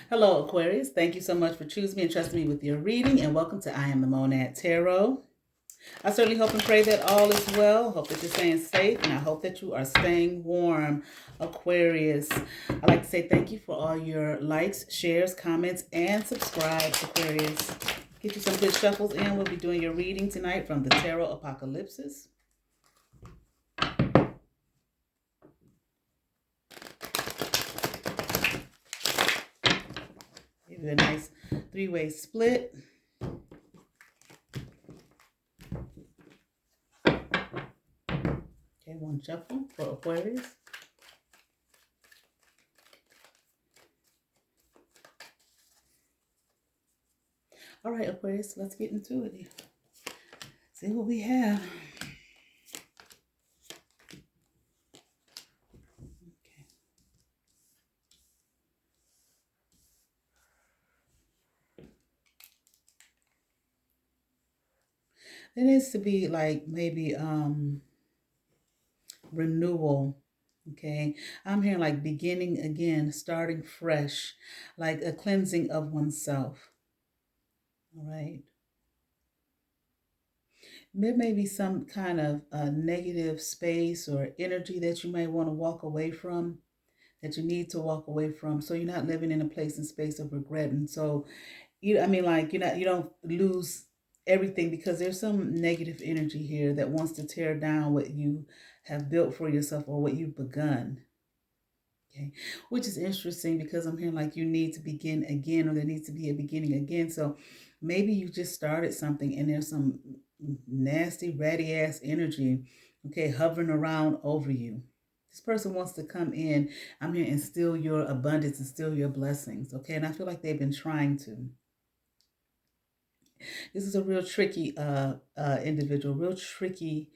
Hello, Aquarius. Thank you so much for choosing me and trusting me with your reading, and welcome to I Am the Monad Tarot. I certainly hope and pray that all is well. Hope that you're staying safe, and I hope that you are staying warm, Aquarius. I'd like to say thank you for all your likes, shares, comments, and subscribes, Aquarius. Get you some good shuffles in. We'll be doing your reading tonight from the Tarot Apocalypse. Give you a nice three-way split. Okay, one shuffle for Aquarius. All right, Aquarius, let's get into it. See what we have. Okay. There needs to be like maybe renewal. Okay. I'm hearing like beginning again, starting fresh, like a cleansing of oneself. All right. There may be some kind of negative space or energy that you may want to walk away from, that you need to walk away from, so you're not living in a place and space of regret. And so you don't lose everything, because there's some negative energy here that wants to tear down what you have built for yourself or what you've begun. Okay, which is interesting because I'm hearing like you need to begin again, or there needs to be a beginning again. So maybe you just started something and there's some nasty, ratty ass energy, okay, hovering around over you. This person wants to come in, I'm here, and steal your abundance and steal your blessings, okay? And I feel like they've been trying to. This is a real tricky individual, real tricky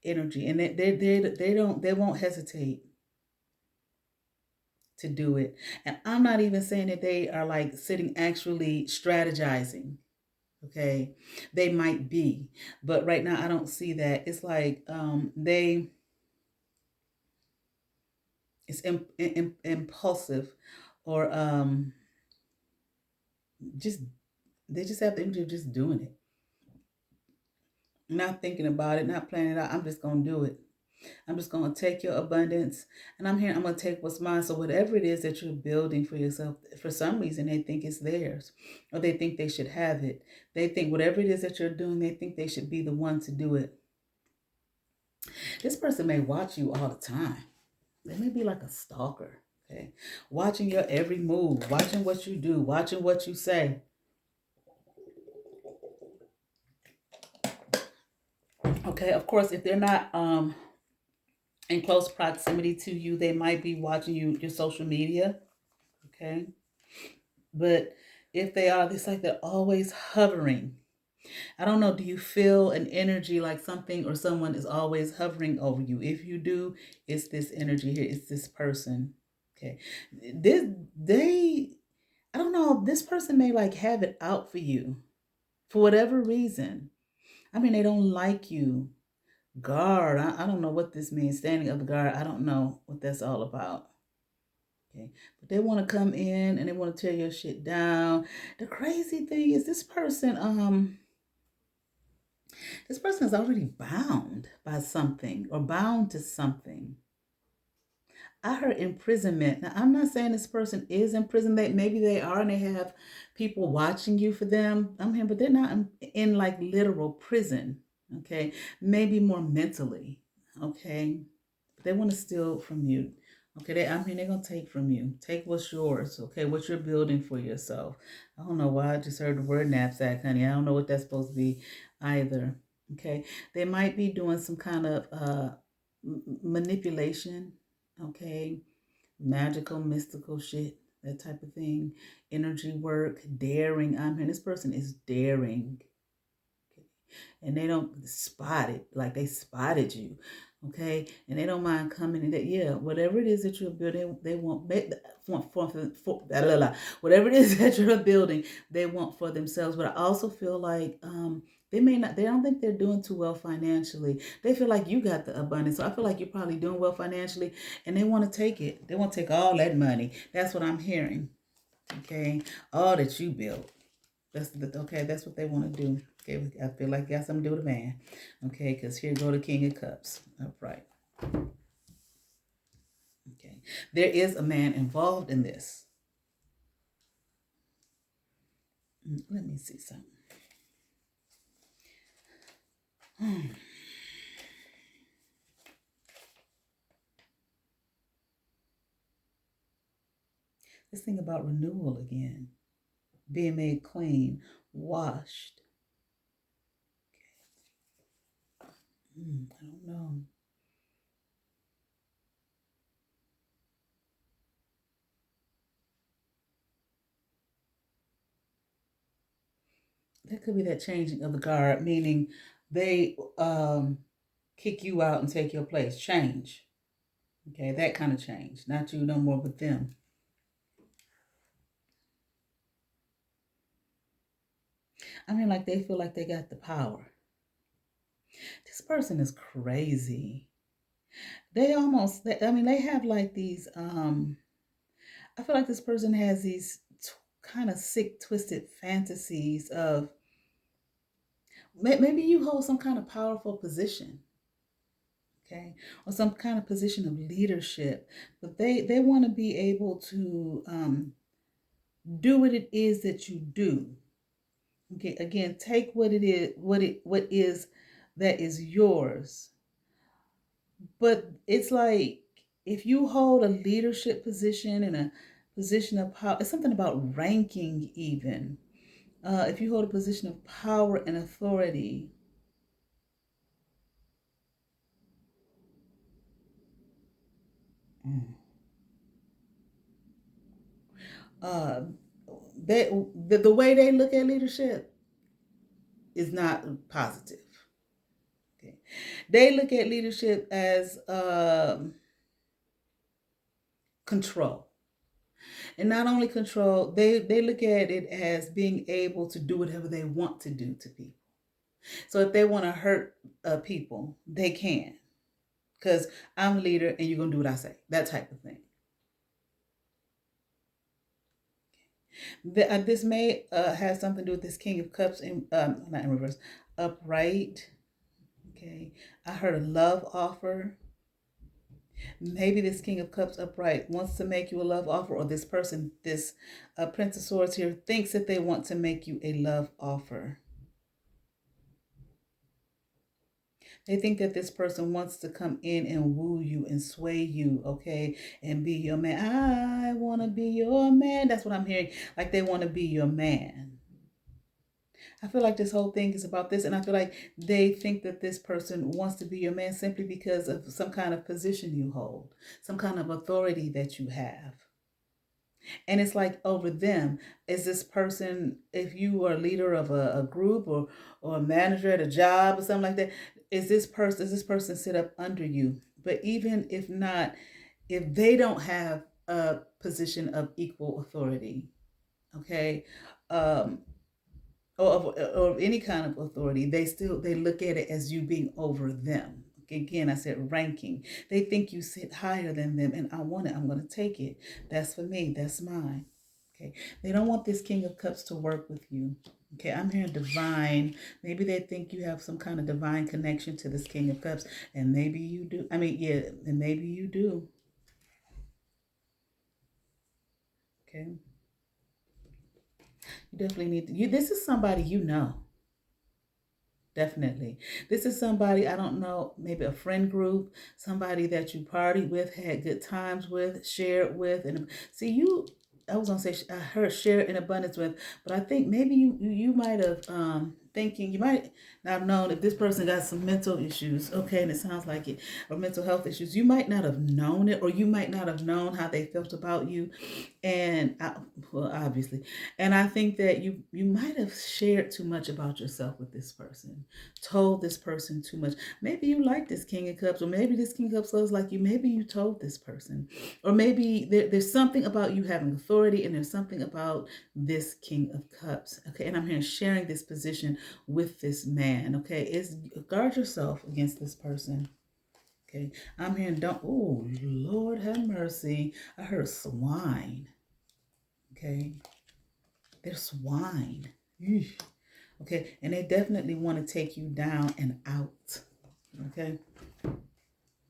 energy, and they won't hesitate to do it. And I'm not even saying that they are like sitting actually strategizing. Okay, they might be, but right now I don't see that. It's like it's impulsive, or just they just have the energy of just doing it, not thinking about it, not planning it out. I'm just gonna do it. I'm just going to take your abundance, and I'm here. I'm going to take what's mine. So whatever it is that you're building for yourself, for some reason they think it's theirs, or they think they should have it. They think whatever it is that you're doing, they think they should be the one to do it. This person may watch you all the time. They may be like a stalker, okay? Watching your every move, watching what you do, watching what you say. Okay, of course, if they're not in close proximity to you, they might be watching your social media, okay? But if they are, it's like they're always hovering. I don't know. Do you feel an energy like something or someone is always hovering over you? If you do, it's this energy here. It's this person. Okay. They, I don't know. This person may like have it out for you for whatever reason. I mean, they don't like you. Guard. I don't know what this means. Standing of the guard. I don't know what that's all about. Okay. But they want to come in and they want to tear your shit down. The crazy thing is this person is already bound by something or bound to something. I heard imprisonment. Now, I'm not saying this person is in prison. Maybe they are, and they have people watching you for them. I'm here, but they're not in like literal prison. Okay. Maybe more mentally. Okay. But they want to steal from you. Okay, they're gonna take from you. Take what's yours, okay, what you're building for yourself. I don't know why I just heard the word knapsack, honey. I don't know what that's supposed to be either. Okay, they might be doing some kind of manipulation, okay, magical, mystical shit, that type of thing. Energy work, daring. I mean, this person is daring, and they don't spot it like they spotted you, okay, and they don't mind coming in that, yeah, whatever it is that you're building, they want whatever it is that you're building, they want for themselves. But I also feel like they don't think they're doing too well financially. They feel like you got the abundance, so I feel like you're probably doing well financially, and they want to take it. They want to take all that money. That's what I'm hearing. Okay, all that you built. Okay, that's what they want to do. Okay, I feel like got something to do with a man. Okay, because here go the King of Cups. Upright. Okay, there is a man involved in this. Let me see something. This thing about renewal again, being made clean, washed. I don't know. That could be that changing of the guard, meaning they kick you out and take your place. Change. Okay, that kind of change. Not you no more, but them. I mean, like they feel like they got the power. This person is crazy. I mean, they have like these, I feel like this person has these kind of sick, twisted fantasies of maybe you hold some kind of powerful position, okay, or some kind of position of leadership, but they want to be able to do what it is that you do. Okay, again, take what it is, what is that is yours. But it's like if you hold a leadership position and a position of power, it's something about ranking even. If you hold a position of power and authority, uh, the way they look at leadership is not positive. Okay, they look at leadership as control, and not only control, they look at it as being able to do whatever they want to do to people. So if they want to hurt people, they can, because I'm a leader and you're gonna do what I say. That type of thing. This may have something to do with this King of Cups in not in reverse, upright. Okay, I heard a love offer. Maybe this King of Cups upright wants to make you a love offer, or this person, this Prince of Swords here, thinks that they want to make you a love offer. They think that this person wants to come in and woo you and sway you, okay, and be your man. I want to be your man. That's what I'm hearing. Like they want to be your man. I feel like this whole thing is about this, and I feel like they think that this person wants to be your man simply because of some kind of position you hold, some kind of authority that you have. And it's like over them, is this person, if you are a leader of a group or a manager at a job or something like that, does this person sit up under you? But even if not, if they don't have a position of equal authority, okay, um, or any kind of authority, they look at it as you being over them. Again, I said ranking. They think you sit higher than them, and I want it. I'm going to take it. That's for me. That's mine. Okay. They don't want this King of Cups to work with you. Okay, I'm hearing divine. Maybe they think you have some kind of divine connection to this King of Cups, and maybe you do. I mean, yeah, and maybe you do. Okay, you definitely need to. This is somebody you know. Definitely. This is somebody, I don't know, maybe a friend group, somebody that you partied with, had good times with, shared with. And see, I was going to say, I heard share in abundance with, but I think maybe you might have, thinking, you might not have known if this person got some mental issues, okay, and it sounds like it, or mental health issues. You might not have known it, or you might not have known how they felt about you. And well, obviously, and I think that you might have shared too much about yourself with this person, told this person too much. Maybe you like this King of Cups, or maybe this King of Cups loves like you. Maybe you told this person, or maybe there's something about you having authority, and there's something about this King of Cups. Okay, and I'm here sharing this position with this man. Okay, is guard yourself against this person. Okay, I'm here. Don't. Oh Lord have mercy. I heard swine. Okay. They're swine. Eesh. Okay. And they definitely want to take you down and out. Okay.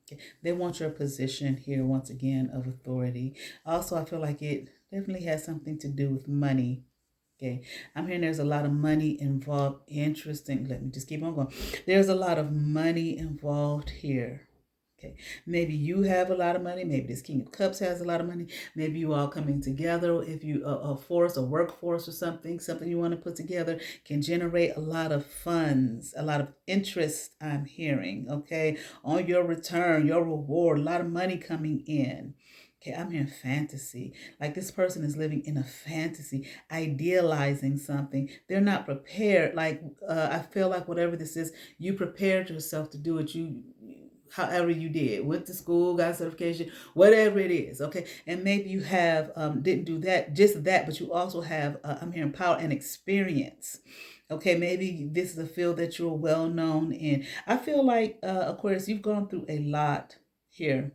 Okay. They want your position here, once again, of authority. Also, I feel like it definitely has something to do with money. Okay, I'm hearing there's a lot of money involved. Interesting. Let me just keep on going. There's a lot of money involved here. Okay, maybe you have a lot of money. Maybe this King of Cups has a lot of money. Maybe you all coming together. If you a force, a workforce, or something you want to put together can generate a lot of funds, a lot of interest. I'm hearing. Okay, on your return, your reward, a lot of money coming in. Okay, I'm hearing fantasy. Like this person is living in a fantasy, idealizing something. They're not prepared. Like I feel like whatever this is, you prepared yourself to do it. However you did, went to school, got certification, whatever it is. Okay, and maybe you have didn't do that, just that, but you also have I'm hearing power and experience. Okay, maybe this is a field that you're well known in. I feel like Aquarius, you've gone through a lot here,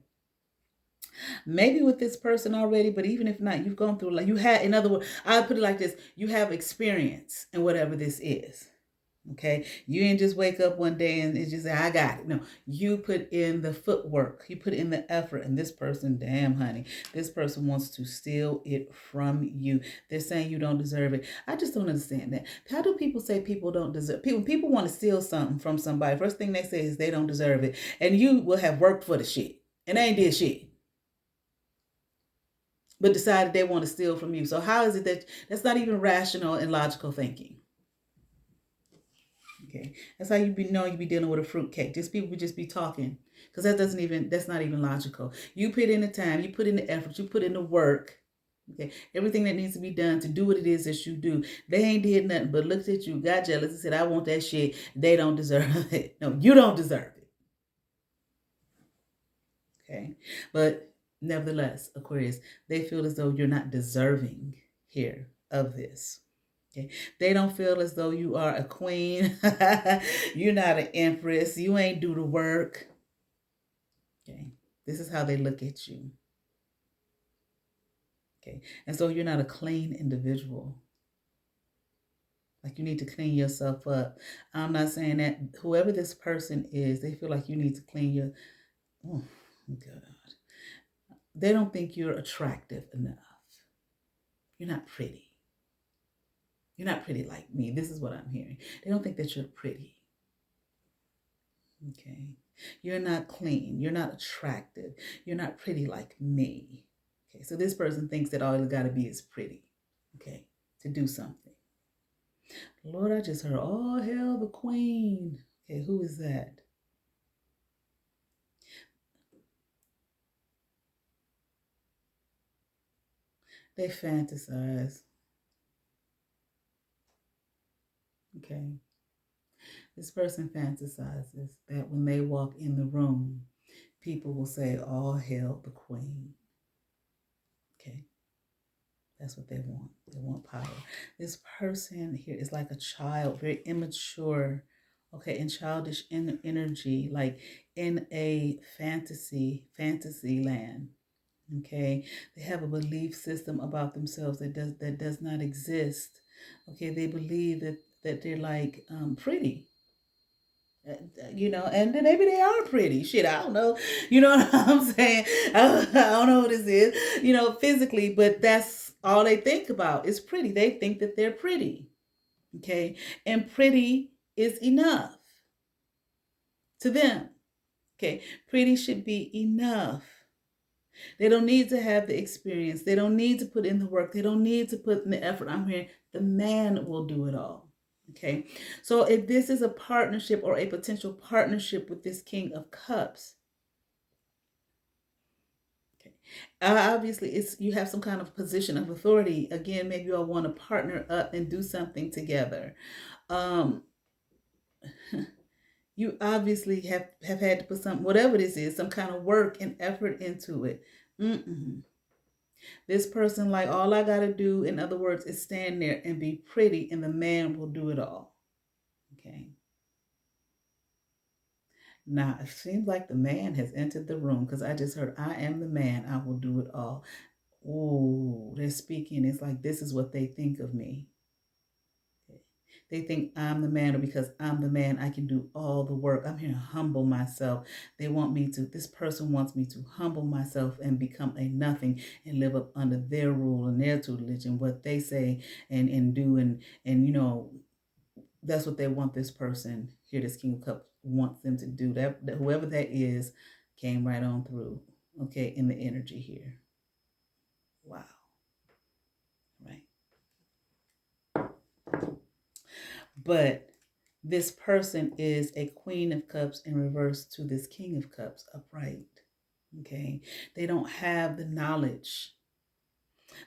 maybe with this person already, but even if not, you've gone through, like, you had, in other words, I put it like this: you have experience in whatever this is. Okay, you didn't just wake up one day and it's just say, I got it. No, you put in the footwork, you put in the effort, and this person, damn honey, this person wants to steal it from you. They're saying you don't deserve it. I just don't understand that. How do people say people don't deserve? People want to steal something from somebody. First thing they say is they don't deserve it, and you will have worked for the shit, and they ain't did shit, but decided they want to steal from you. So how is it that that's not even rational and logical thinking? Okay, that's how you be knowing you be dealing with a fruitcake. Just people would just be talking, because that's not even logical. You put in the time, you put in the effort, you put in the work. Okay, everything that needs to be done to do what it is that you do. They ain't did nothing but looked at you, got jealous, and said, "I want that shit." They don't deserve it. No, you don't deserve it. Okay, but nevertheless, Aquarius, they feel as though you're not deserving here of this. Okay. They don't feel as though you are a queen. You're not an empress. You ain't do the work. Okay. This is how they look at you. Okay. And so you're not a clean individual. Like, you need to clean yourself up. I'm not saying that whoever this person is, they feel like you need to clean your. Oh, God. They don't think you're attractive enough. You're not pretty. You're not pretty like me. This is what I'm hearing. They don't think that you're pretty. Okay. You're not clean. You're not attractive. You're not pretty like me. Okay. So this person thinks that all you got to be is pretty. Okay. To do something. Lord, I just heard, oh, hell, the queen. Okay. Who is that? They fantasize. Okay. This person fantasizes that when they walk in the room, people will say, all hail the queen. Okay. That's what they want. They want power. This person here is like a child, very immature, okay, and childish energy, like in a fantasy land. Okay, they have a belief system about themselves that does not exist. Okay, they believe that they're like pretty. And then maybe they are pretty. Shit, I don't know. You know what I'm saying? I don't know what this is, physically, but that's all they think about is pretty. They think that they're pretty. Okay. And pretty is enough to them. Okay. Pretty should be enough. They don't need to have the experience. They don't need to put in the work. They don't need to put in the effort. I'm hearing the man will do it all. Okay. So if this is a partnership or a potential partnership with this King of Cups, okay, obviously you have some kind of position of authority. Again, maybe you all want to partner up and do something together. Um, you obviously have had to put whatever this is, some kind of work and effort into it. Mm-mm. This person, like, all I got to do, in other words, is stand there and be pretty, and the man will do it all. Okay. Now, it seems like the man has entered the room, because I just heard, I am the man, I will do it all. Ooh, they're speaking. It's like this is what they think of me. They think I'm the man, or because I'm the man, I can do all the work. I'm here to humble myself. This person wants me to humble myself and become a nothing and live up under their rule and their tutelage and what they say and do. And that's what they want this person here, this King of Cups, wants them to do. That whoever that is came right on through, okay, in the energy here. Wow. Right. But this person is a Queen of Cups in reverse to this King of Cups upright. Okay. They don't have the knowledge.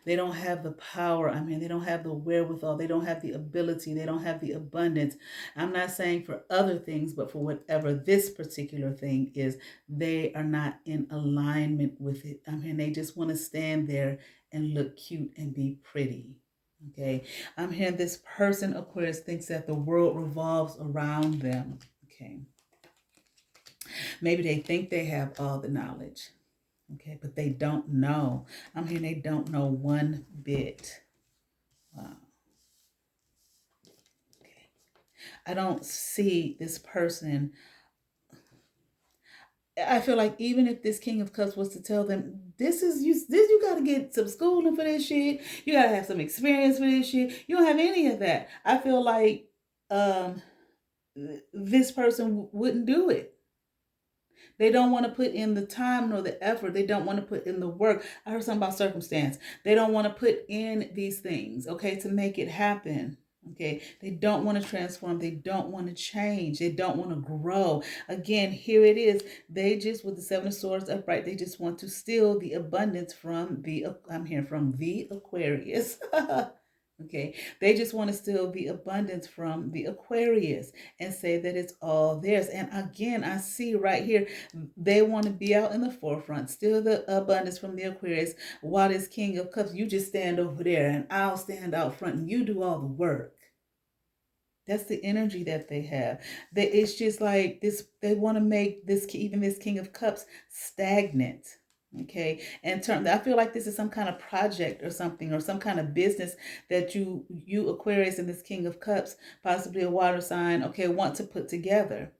They don't have the power. I mean, they don't have the wherewithal. They don't have the ability. They don't have the abundance. I'm not saying for other things, but for whatever this particular thing is, they are not in alignment with it. I mean, they just want to stand there and look cute and be pretty. Okay. I'm hearing this person, Aquarius, thinks that the world revolves around them. Okay. Maybe they think they have all the knowledge. Okay, but they don't know. I'm hearing they don't know one bit. Wow. Okay. I don't see this person. I feel like even if this King of Cups was to tell them, you got to get some schooling for this shit. You got to have some experience for this shit. You don't have any of that. I feel like um, this person wouldn't do it. They don't want to put in the time nor the effort. They don't want to put in the work. I heard something about circumstance. They don't want to put in these things, okay, to make it happen. Okay, they don't want to transform. They don't want to change. They don't want to grow. Again, here it is. They just, with the Seven of Swords upright, they just want to steal the abundance from I'm here from the Aquarius. Okay, they just want to steal the abundance from the Aquarius and say that it's all theirs. And again, I see right here, they want to be out in the forefront, steal the abundance from the Aquarius. While this King of Cups, you just stand over there and I'll stand out front and you do all the work. That's the energy that they have. It's just like this, they want to make even this King of Cups stagnant. Okay. And I feel like this is some kind of project or something, or some kind of business that you Aquarius and this King of Cups, possibly a water sign, okay, want to put together.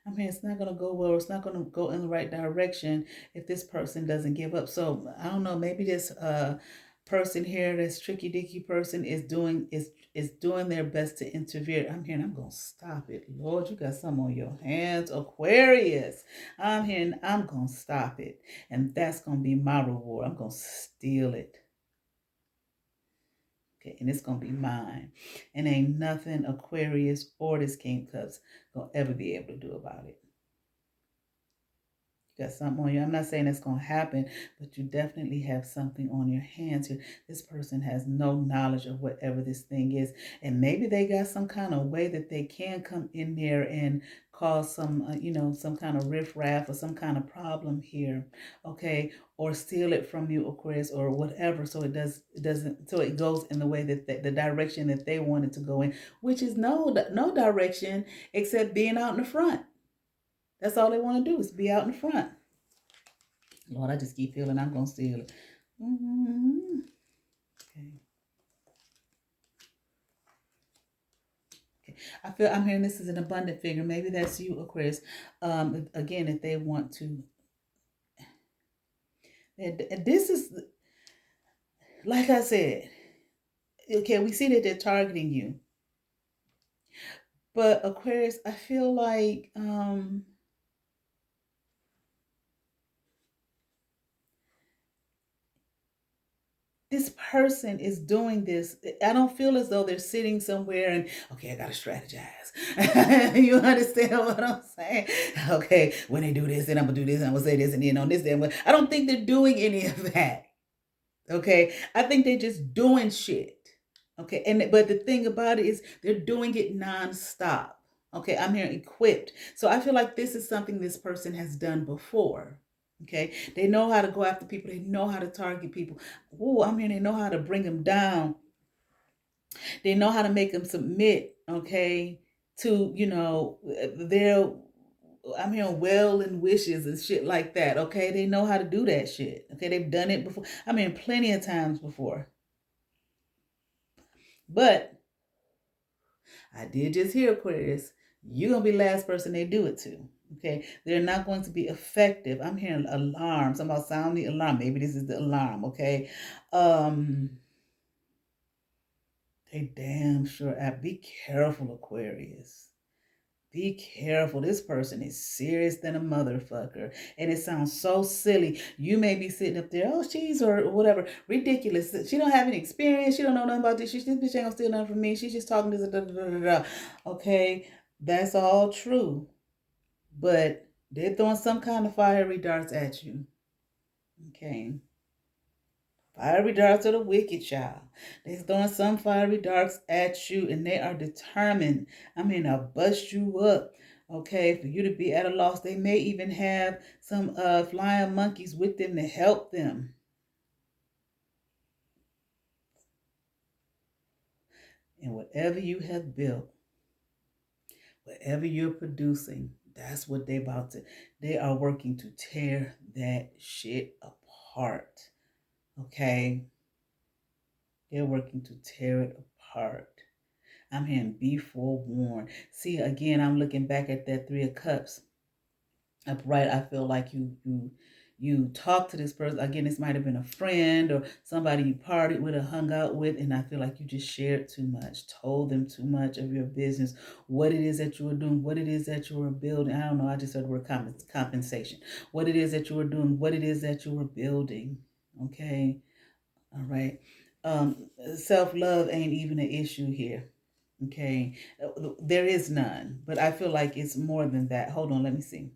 I mean, it's not going to go well. It's not going to go in the right direction if this person doesn't give up. So I don't know. Maybe this person here, this tricky dicky person, is doing their best to interfere. I'm hearing, I'm going to stop it. Lord, you got something on your hands, Aquarius. I'm hearing, I'm going to stop it, and that's going to be my reward. I'm going to steal it. Okay, and it's gonna be mine. And ain't nothing Aquarius or this King of Cups gonna ever be able to do about it. You got something on you. I'm not saying it's going to happen, but you definitely have something on your hands here. This person has no knowledge of whatever this thing is. And maybe they got some kind of way that they can come in there and cause some, some kind of riffraff or some kind of problem here. Okay. Or steal it from you, Aquarius, or whatever. So it goes in the way that the direction that they wanted to go in, which is no direction except being out in the front. That's all they want to do is be out in front. Lord, I just keep feeling I'm going to steal it. Mm-hmm. Okay. Okay. I'm hearing this is an abundant figure. Maybe that's you, Aquarius. Again, if they want to. And this is, like I said, okay, we see that they're targeting you. But Aquarius, I feel like this person is doing this. I don't feel as though they're sitting somewhere and, okay, I got to strategize. You understand what I'm saying? Okay, when they do this, then I'm going to do this, and I'm going to say this, and then on this, then I don't think they're doing any of that. Okay, I think they're just doing shit. Okay, but the thing about it is they're doing it nonstop. Okay, I'm here equipped. So I feel like this is something this person has done before. Okay, they know how to go after people. They know how to target people. Oh, I'm here. They know how to bring them down. They know how to make them submit. Okay, to their I'm hearing well and wishes and shit like that. Okay, they know how to do that shit. Okay, they've done it before. I mean, plenty of times before. But I did just hear, Aquarius, you're gonna be the last person they do it to. Okay, they're not going to be effective. I'm hearing alarms. I'm about sound the alarm. Maybe this is the alarm. Okay, um, they damn sure. Be careful, Aquarius. Be careful. This person is serious than a motherfucker. And it sounds so silly. You may be sitting up there, oh, she's or whatever, ridiculous. She don't have any experience. She don't know nothing about this. This bitch ain't gonna steal nothing from me. She's just talking this. Da, da, da, da, da. Okay, that's all true. But they're throwing some kind of fiery darts at you. Okay. Fiery darts are the wicked, child. They're throwing some fiery darts at you, and they are determined. I mean, I'll bust you up, okay, for you to be at a loss. They may even have some flying monkeys with them to help them. And whatever you have built, whatever you're producing, that's what they are working to tear that shit apart, okay? They're working to tear it apart. I'm hearing be forewarned. See, again, I'm looking back at that Three of Cups. Upright, I feel like you talk to this person. Again, this might have been a friend or somebody you partied with or hung out with, and I feel like you just shared too much, told them too much of your business, what it is that you were doing, what it is that you were building. I don't know, I just heard the word compensation. What it is that you were doing, what it is that you were building. Okay? All right. Self-love ain't even an issue here. Okay. There is none, but I feel like it's more than that. Hold on, let me see.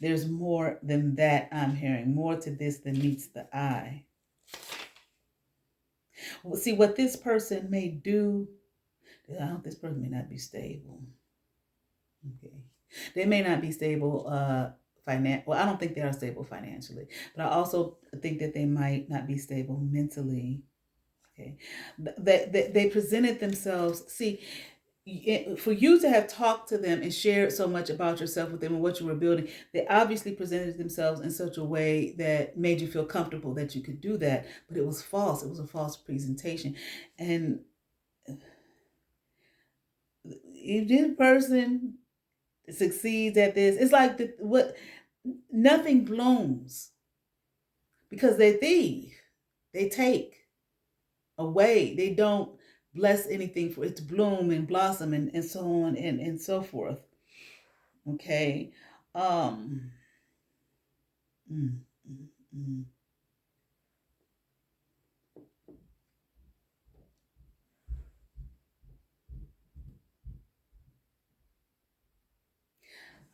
There's more than that I'm hearing. More to this than meets the eye. Well, see, what this person may do, this person may not be stable. Okay. They may not be stable well, I don't think they are stable financially, but I also think that they might not be stable mentally. Okay. They presented themselves. See, for you to have talked to them and shared so much about yourself with them and what you were building, they obviously presented themselves in such a way that made you feel comfortable that you could do that, but it was false. It was a false presentation. And if this person succeeds at this, it's like nothing blooms because they thieve. They take away. They don't bless anything for it to bloom and blossom and so on and so forth. Okay. Mm, mm, mm.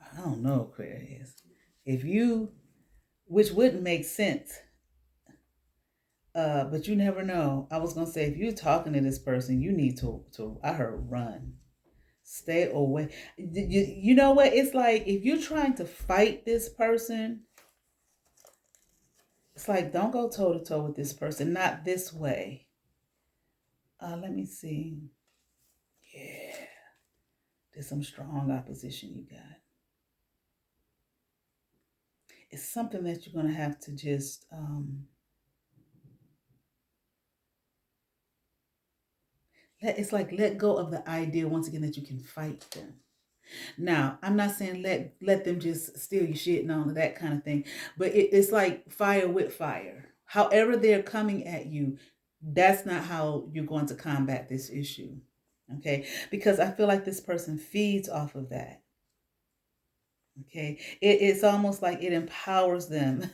I don't know, Aquarius. If you, which wouldn't make sense, but you never know. I was gonna say, if you're talking to this person, you need to. I heard run, stay away. You know what? It's like if you're trying to fight this person, it's like don't go toe to toe with this person. Not this way. Let me see. Yeah, there's some strong opposition you got. It's something that you're gonna have to just it's like let go of the idea once again that you can fight them. Now, I'm not saying let them just steal your shit and all of that kind of thing, but it's like fire with fire. However they're coming at you, that's not how you're going to combat this issue. Okay? Because I feel like this person feeds off of that. Okay? It's almost like it empowers them.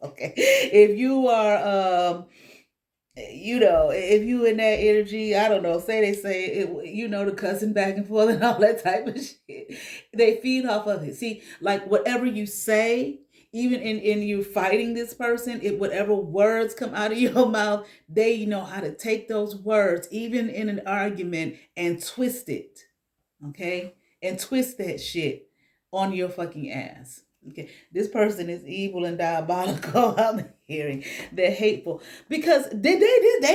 Okay? If you are if you in that energy, I don't know, they say it, the cussing back and forth and all that type of shit. They feed off of it. See, like whatever you say, even in you fighting this person, whatever words come out of your mouth, they know how to take those words, even in an argument, and twist it. Okay? And twist that shit on your fucking ass. Okay, this person is evil and diabolical. I'm hearing they're hateful because they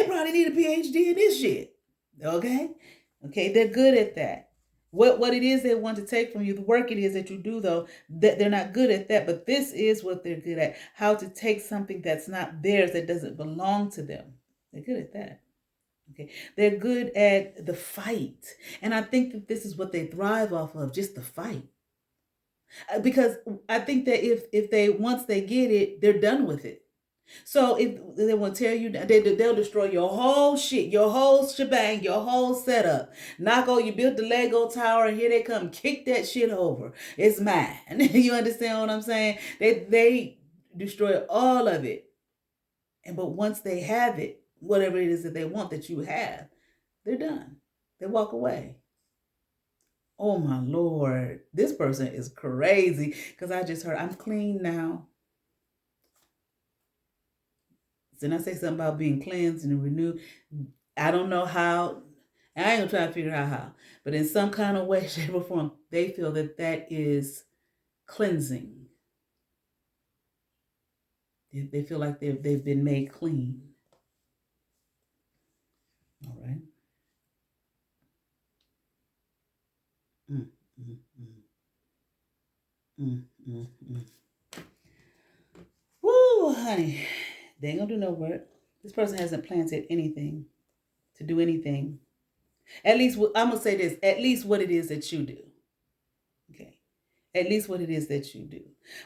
probably need a PhD in this shit. Okay, they're good at that. what it is they want to take from you, the work it is that you do, though, that they're not good at that, but this is what they're good at. How to take something that's not theirs, that doesn't belong to them. They're good at that. Okay. They're good at the fight. And I think that this is what they thrive off of, just the fight. Because I think that if they once they get it, they're done with it. So if they want to tear you down, they'll destroy your whole shit, your whole shebang, your whole setup. Knock on, you built the Lego tower, and here they come, kick that shit over. It's mine. You understand what I'm saying? They destroy all of it. And but once they have it, whatever it is that they want that you have, they're done. They walk away. Oh my Lord, this person is crazy because I just heard I'm clean now. Didn't I say something about being cleansed and renewed? I don't know how. I ain't gonna try to figure out how, but in some kind of way, shape, or form, they feel that that is cleansing. They feel like they've been made clean. All right. Mm, mm, mm, mm, mm. Woo, honey. They ain't gonna do no work. This person hasn't planted anything to do anything. At least, I'm gonna say this, at least what it is that you do. Okay. At least what it is that you do.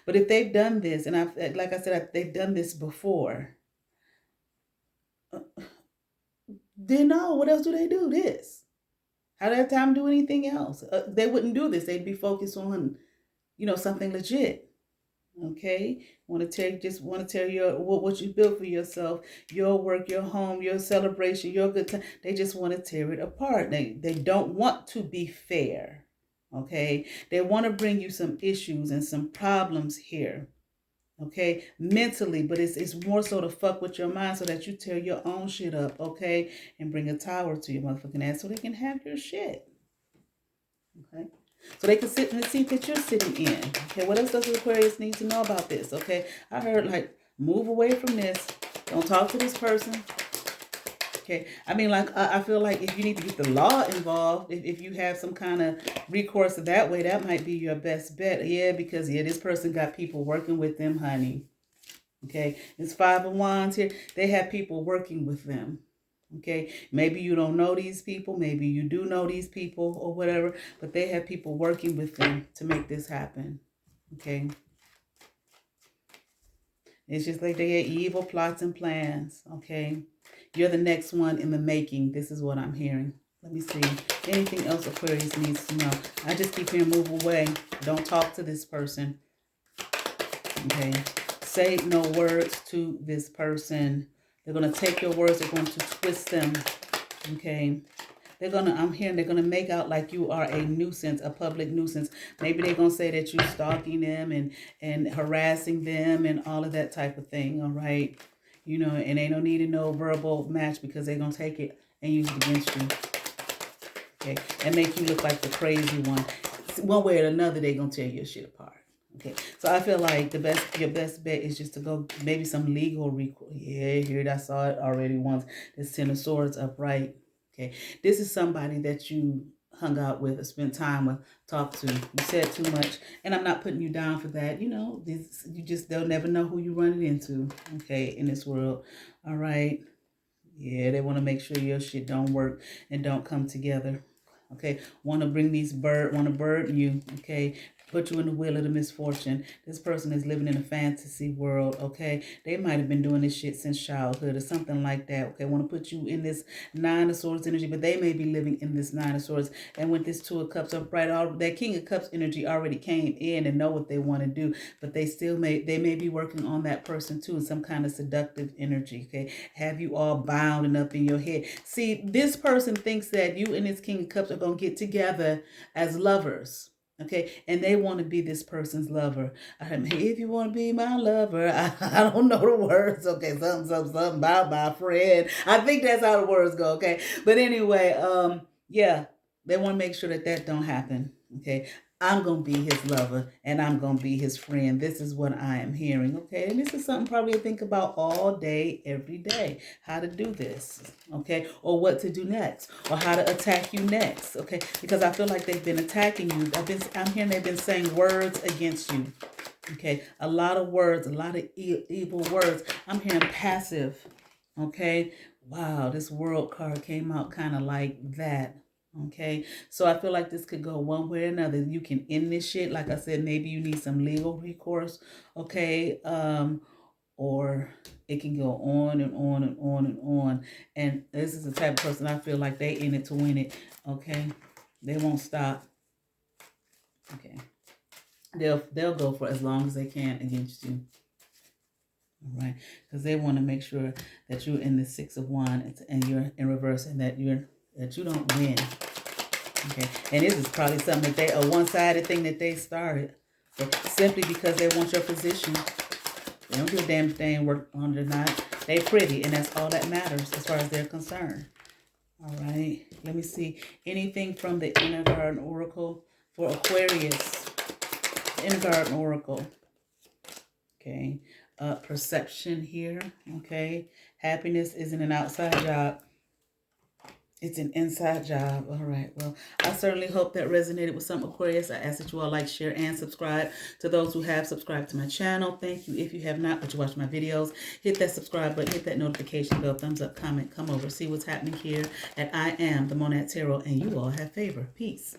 But if they've done this, and like I said, they've done this before, then no, what else do they do? This. How do they have time to do anything else? They wouldn't do this. They'd be focused on, something legit. Okay, just want to tear your what you built for yourself, your work, your home, your celebration, your good time. They just want to tear it apart. They don't want to be fair. Okay, they want to bring you some issues and some problems here. Okay, mentally, but it's more so to fuck with your mind so that you tear your own shit up. Okay, and bring a tower to your motherfucking ass so they can have your shit. Okay. So they can sit in the seat that you're sitting in. Okay, what else does the Aquarius need to know about this? Okay, I heard like move away from this. Don't talk to this person. Okay, I mean, like I feel like if you need to get the law involved, if you have some kind of recourse that way, that might be your best bet. Yeah, because this person got people working with them, honey. Okay, it's Five of Wands here. They have people working with them. Okay, maybe you don't know these people, maybe you do know these people or whatever, but they have people working with them to make this happen. Okay, it's just like they had evil plots and plans. Okay, you're the next one in the making. This is what I'm hearing. Let me see. Anything else Aquarius needs to know? I just keep hearing move away. Don't talk to this person. Okay, say no words to this person. They're going to take your words, they're going to twist them. Okay. I'm hearing they're going to make out like you are a nuisance, a public nuisance. Maybe they're going to say that you're stalking them and harassing them and all of that type of thing. All right. And they don't need no verbal match because they're going to take it and use it against you. Okay. And make you look like the crazy one. One way or another, they're going to tear your shit apart. Okay, so I feel like your best bet is just to go maybe some legal recourse. Yeah, here I saw it already once. This Ten of Swords upright. Okay, this is somebody that you hung out with or spent time with, talked to. You said too much, and I'm not putting you down for that. They'll never know who you're running into. Okay, in this world. All right. Yeah, they want to make sure your shit don't work and don't come together. Okay, want to burden you. Okay, put you in the wheel of the misfortune. This person is living in a fantasy world. Okay, they might have been doing this shit since childhood or something like that. Okay, want to put you in this Nine of Swords energy, but they may be living in this Nine of Swords. And with this Two of Cups upright, that King of Cups energy already came in and know what they want to do, but they may be working on that person too in some kind of seductive energy. Okay, have you all bound and up in your head. See, this person thinks that you and this King of Cups are going to get together as lovers. Okay, and they want to be this person's lover. If you want to be my lover, I don't know the words. Okay, something about my friend. I think that's how the words go. Okay, but anyway, yeah, they want to make sure that don't happen. Okay, I'm going to be his lover and I'm going to be his friend. This is what I am hearing, okay? And this is something probably to think about all day, every day. How to do this, okay? Or what to do next, or how to attack you next, okay? Because I feel like they've been attacking you. I'm hearing they've been saying words against you, okay? A lot of words, a lot of evil words. I'm hearing passive, okay? Wow, this world card came out kind of like that. Okay, so I feel like this could go one way or another. You can end this shit. Like I said, maybe you need some legal recourse. Okay, or it can go on and on and on and on. And this is the type of person I feel like they in it to win it. Okay, they won't stop. Okay, they'll go for as long as they can against you. All right, because they want to make sure that you're in the 6 of Wands and you're in reverse, and that you don't win. Okay, and this is probably something that a one-sided thing that they started, but simply because they want your position. They don't give a damn if they ain't work on it or not. They pretty, and that's all that matters as far as they're concerned. All right, let me see anything from the Inner Garden Oracle for Aquarius. Inner Garden Oracle. Okay, perception here. Okay, happiness isn't an outside job. It's an inside job. All right. Well, I certainly hope that resonated with some, Aquarius. I ask that you all like, share, and subscribe. To those who have subscribed to my channel, thank you. If you have not, but you watch my videos, hit that subscribe button, hit that notification bell, thumbs up, comment, come over, see what's happening here at I Am the Monad Tarot, and you all have favor. Peace.